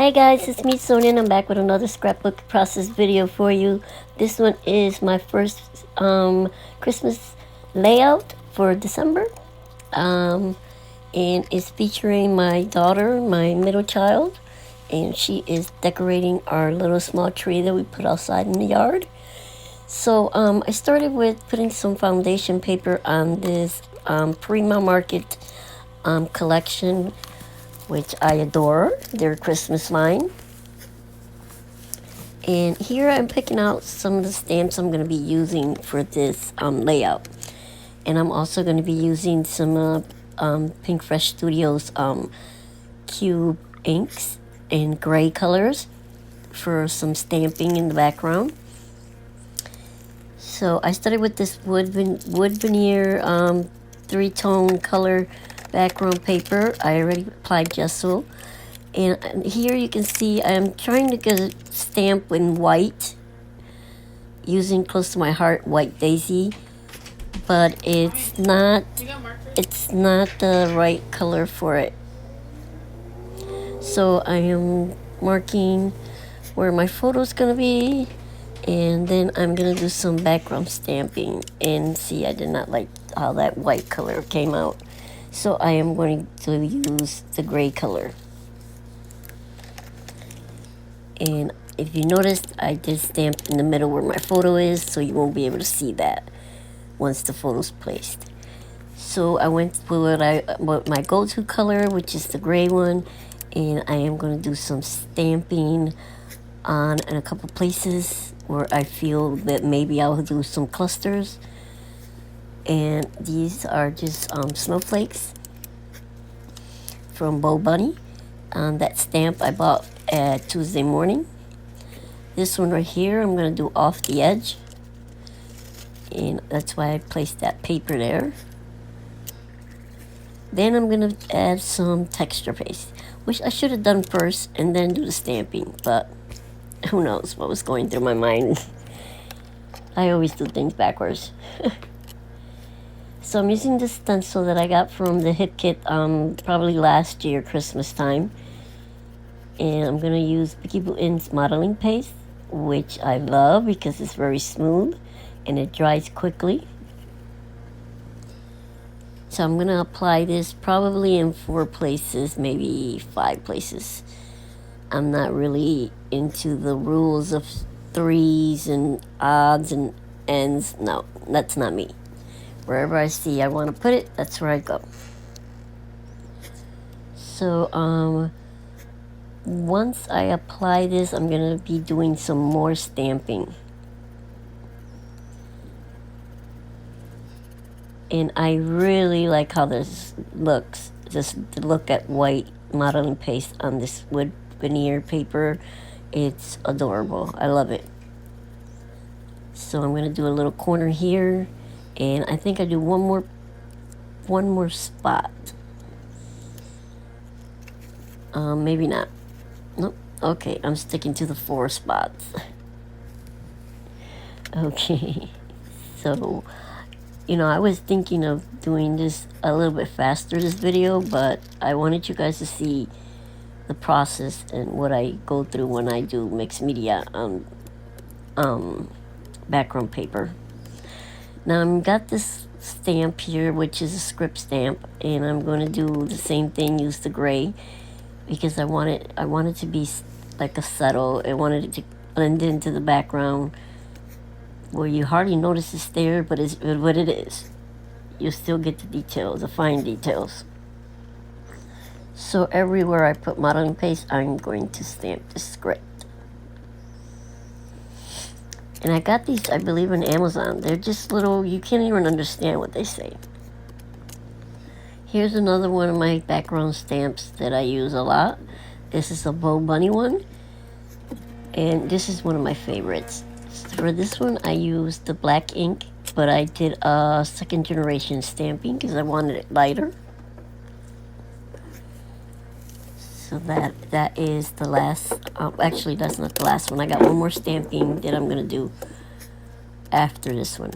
Hi guys, it's me Sonia and I'm back with another scrapbook process video for you. This one is my first Christmas layout for December. And it's featuring my daughter, my middle child, and she is decorating our little small tree that we put outside in the yard. So I started with putting some foundation paper on this Prima Market collection, which I adore, their Christmas line. And here I'm picking out some of the stamps I'm going to be using for this layout. And I'm also going to be using some Pink Fresh Studios cube inks in gray colors for some stamping in the background. So I started with this wood veneer three-tone color background paper. I already applied gesso. And here you can see I'm trying to get a stamp in white using Close to My Heart White Daisy, but it's not the right color for it. So I am marking where my photo is going to be, and then I'm going to do some background stamping. And see, I did not like how that white color came out, so I am going to use the gray color. And if you noticed, I did stamp in the middle where my photo is, so you won't be able to see that once the photo's placed. So I went with my go-to color, which is the gray one, and I am going to do some stamping on in a couple places where I feel that maybe I'll do some clusters. And these are just snowflakes from Bo Bunny. That stamp I bought at Tuesday morning. This one right here I'm going to do off the edge, and that's why I placed that paper there. Then I'm going to add some texture paste, which I should have done first and then do the stamping, but who knows what was going through my mind. I always do things backwards. So I'm using this stencil that I got from the Hip Kit probably last year Christmas time. And I'm going to use Picky Blue In's modeling paste, which I love because it's very smooth and it dries quickly. So I'm going to apply this probably in 4 places, maybe 5 places. I'm not really into the rules of threes and odds and ends. No, that's not me. Wherever I see I want to put it, that's where I go. So once I apply this, I'm going to be doing some more stamping. And I really like how this looks. Just to look at white modeling paste on this wood veneer paper. It's adorable. I love it. So I'm going to do a little corner here. And I think I do one more spot. Maybe not. Nope. Okay, I'm sticking to the 4 spots. Okay, so, I was thinking of doing this a little bit faster, this video, but I wanted you guys to see the process and what I go through when I do mixed media on background paper. Now I've got this stamp here, which is a script stamp, and I'm going to do the same thing, use the gray, because I want it to be like a subtle. I wanted it to blend into the background where you hardly notice it's there, but it's what it is. You'll still get the details, the fine details. So everywhere I put modeling paste, I'm going to stamp the script. And I got these, I believe, on Amazon. They're just little, you can't even understand what they say. Here's another one of my background stamps that I use a lot. This is a Bo Bunny one. And this is one of my favorites. For this one, I used the black ink, but I did a 2nd generation stamping because I wanted it lighter. So that is the last, actually that's not the last one. I got one more stamping that I'm going to do after this one.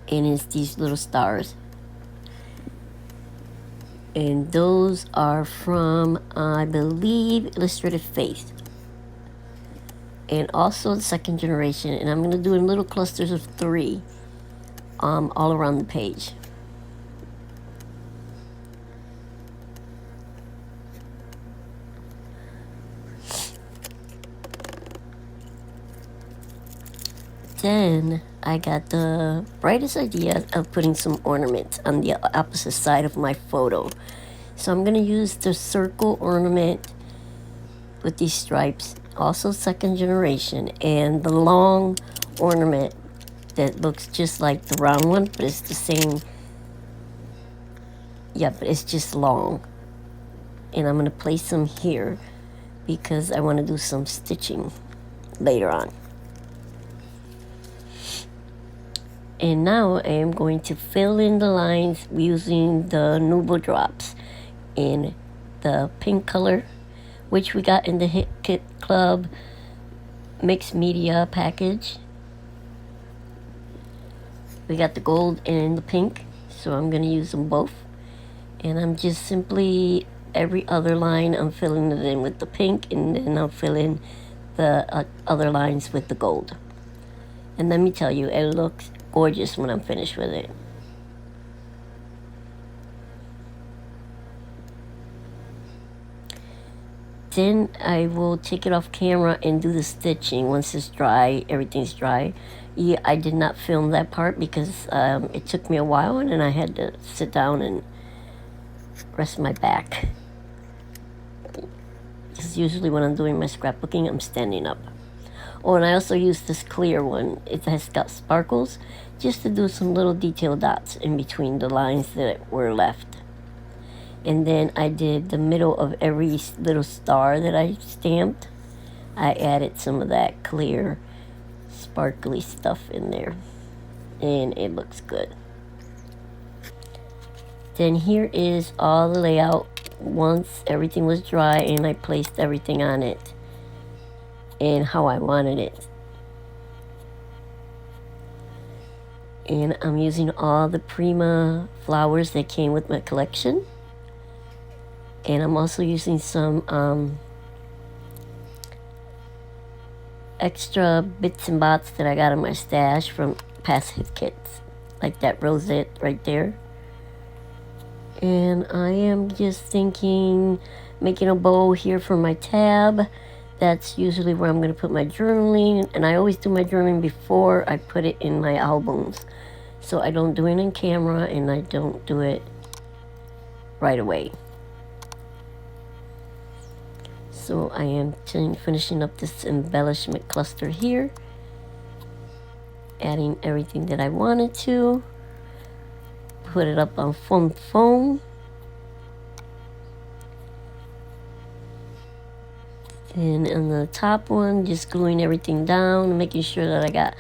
And it's these little stars. And those are from, I believe, Illustrated Faith. And also the second generation. And I'm going to do in little clusters of 3 all around the page. Then I got the brightest idea of putting some ornaments on the opposite side of my photo. So I'm going to use the circle ornament with these stripes, also second generation, and the long ornament that looks just like the round one, but it's the same. Yeah, but it's just long. And I'm going to place them here because I want to do some stitching later on. And now I am going to fill in the lines using the Nubo drops in the pink color, which we got in the Hit Kit Club mixed media package. We got the gold and the pink, so I'm going to use them both. And I'm just simply, every other line, I'm filling it in with the pink, and then I'll fill in the other lines with the gold. And let me tell you, it looks gorgeous when I'm finished with it. Then I will take it off camera and do the stitching once it's dry, everything's dry. Yeah, I did not film that part because it took me a while, and then I had to sit down and rest my back. Because usually when I'm doing my scrapbooking, I'm standing up. Oh, and I also used this clear one. It has got sparkles, just to do some little detail dots in between the lines that were left. And then I did the middle of every little star that I stamped. I added some of that clear, sparkly stuff in there. And it looks good. Then here is all the layout once everything was dry and I placed everything on it and how I wanted it. And I'm using all the Prima flowers that came with my collection. And I'm also using some extra bits and bots that I got in my stash from past hit kits, like that rosette right there. And I am just thinking, making a bow here for my tab. That's usually where I'm going to put my journaling, and I always do my journaling before I put it in my albums. So I don't do it in camera, and I don't do it right away. So I am finishing up this embellishment cluster here, adding everything that I wanted to. Put it up on foam. And on the top one, just gluing everything down, making sure that I got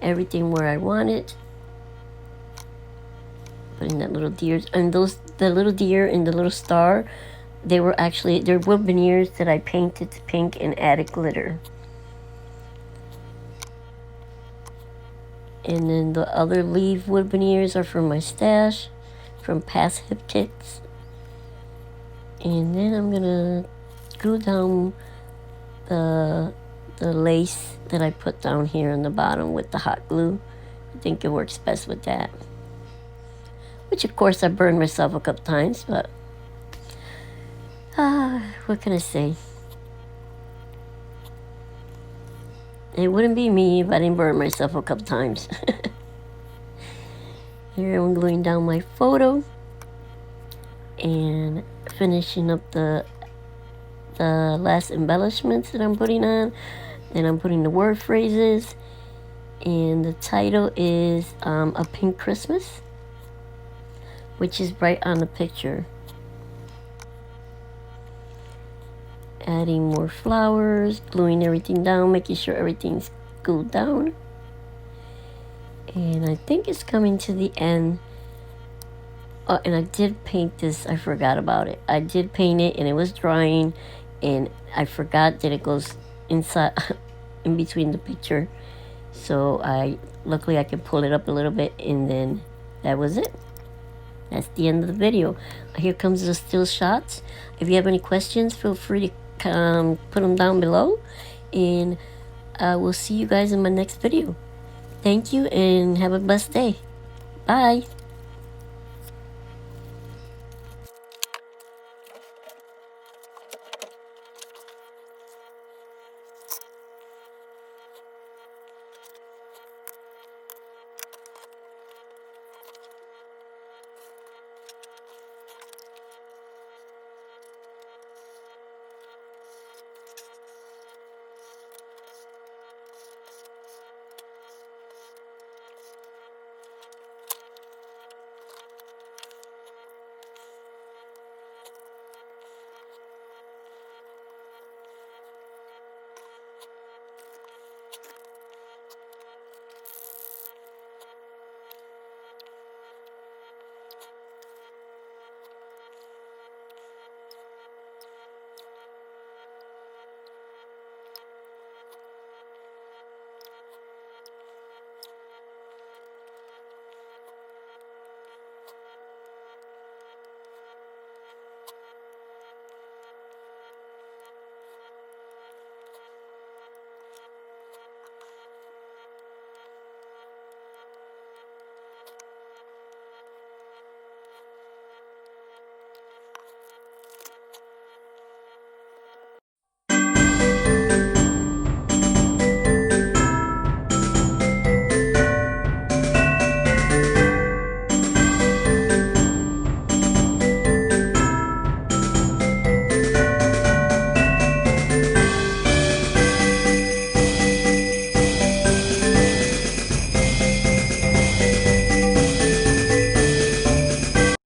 everything where I want it. Putting that little deer, and the little deer and the little star, they're wood veneers that I painted to pink and added glitter. And then the other leaf wood veneers are from my stash, from past hip kits. And then I'm gonna glue down the lace that I put down here on the bottom with the hot glue. I think it works best with that. Which of course I burned myself a couple times, but what can I say? It wouldn't be me if I didn't burn myself a couple times. Here I'm gluing down my photo and finishing up the last embellishments that I'm putting on. Then I'm putting the word phrases, and the title is A Pink Christmas, which is right on the picture. Adding more flowers, gluing everything down, making sure everything's glued down. And I think it's coming to the end. Oh, and I did paint this. I forgot about it. I did paint it, and it was drying, and I forgot that it goes inside, in between the picture. So luckily I could pull it up a little bit, and then that was it. That's the end of the video. Here comes the still shots. If you have any questions, feel free to put them down below. And I will see you guys in my next video. Thank you and have a blessed day. Bye.